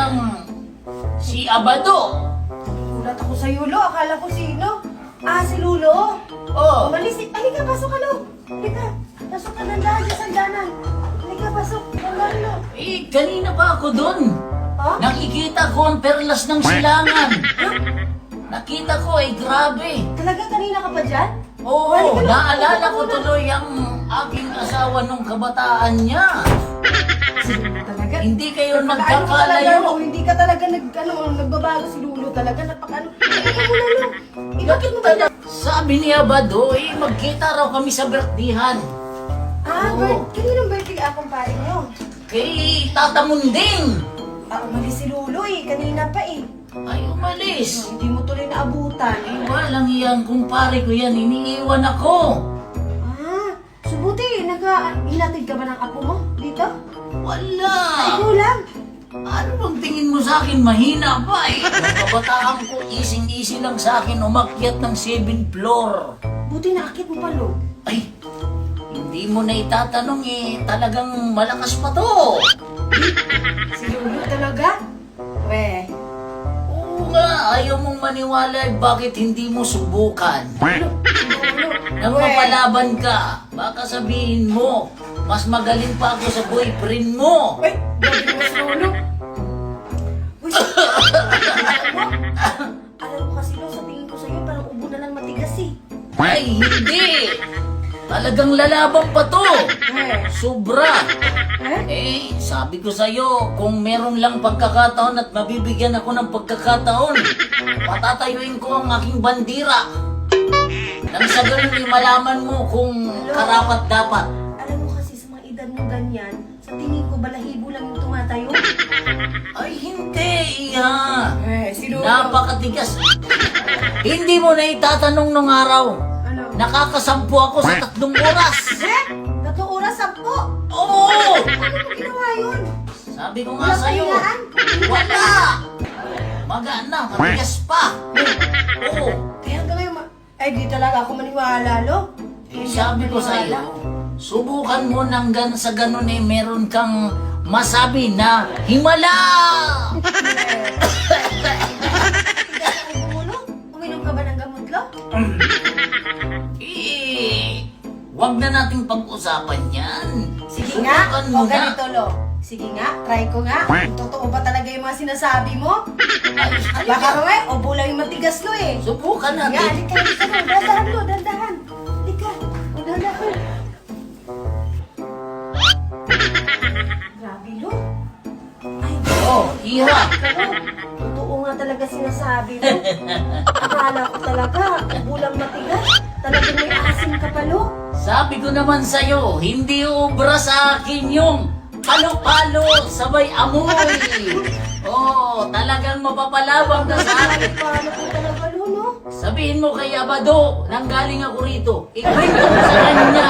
talagang si Abado. Gulat ako sa'yo, Lo. Akala ko sino? Ah, si Lulo. Oh, Umalis. Halika, pasok ka, Lo. Halika. Pasok ka, dandahan dyan sa hagdanan. Halika, pasok. Dandahan, Lo. kanina pa ako doon. Ha? Nakikita ko ang perlas ng silangan. Nakita ko, grabe. Talaga kanina ka pa dyan? Oo, Halika na. naalala ko Halika na. tuloy ang aking asawa nung kabataan niya. Talaga. Hindi kayo Napaka-ano ka talaga, nagkakalayo. Lo. Hindi ka talaga nagbabago si Lulo talaga. Napaka-ano. Halika muna, Lo. Bakit mo ba na? Sabi ni Abado, magkita raw kami sa birthdihan. Ah, Oo. kaninong birthday akong pare nyo? Kay Tata Munding. Ah, umalis si Lulo kanina pa Ay, umalis. Hindi mo tuloy naabutan. Walang iyang kumpare ko yan, iniiwan ako. Ah, subuti, hinatid ka ba ng apo mo dito? Wala. Ikaw lang. Ano bang tingin mo sa akin? Mahina pa Ang kabataan ko, easy lang sa akin umakyat ng 7th floor. Buti naakit mo pa, Lo. Ay, hindi mo na itatanong talagang malakas pa to. Si Lulo talaga? We, Oo nga, ayaw mong maniwala bakit hindi mo subukan. Nang mapalaban ka, baka sabihin mo, mas magaling pa ako sa boyfriend mo. Uy, gabi mo si Lulo. Uy, alam mo kasi, Lo, sa tingin ko sa'yo, parang ubo na lang matigas Ay, hindi. Talagang lalaban pa to. Sobra. Sabi ko sa'yo, kung meron lang pagkakataon at mabibigyan ako ng pagkakataon, patatayuin ko ang aking bandira. Nang sa ganun malaman mo kung karapat dapat. Alam mo kasi sa mga edad mo ganyan, sa tingin ko balahibo lang yung tumatayo. Ay, hindi, Iya. Si Lulo. Napakatigas. Hindi mo na itatanong nung araw. Ano? Nakakasampu ako sa 3 oras. 3 oras, 10? Oo! Paano mo ginawa yun? Sabi ko nga Wala sa'yo. pahingaan? Wala! Magaan na, matigas pa. Oo. Kaya hanggang ngayon, ay di talaga ako maniwala, Lo. Sabi ko sa'yo, subukan mo nang sa ganun meron kang masabi na himala! Uminom ka ba ng gamot, Lo? Wag na nating pag-usapan yan. Sige nga, Subukan o mo na. ganito, Lo. Sige nga, try ko nga. Kung totoo ba talaga yung mga sinasabi mo? Ay, Baka mamaya, o bula yung matigas, Lo subukan Nga, natin. halika, Lo. Dandahan, Lo, dandahan. Halika, o dandahan. Grabe, Lo. Ay, Oh, hirap. totoo nga talaga sinasabi mo. Akala ko talaga, bulang matigas. Talagang may asim ka pa, Lo. Sabi ko naman sa'yo, hindi ubra sa akin yung palo-palo sabay amoy. Oh, talagang mapapalabang ka sa akin. Paano po talaga, Lo, no? Sabihin mo kay Abado, nanggaling ako rito. Ikwento ko sa kanya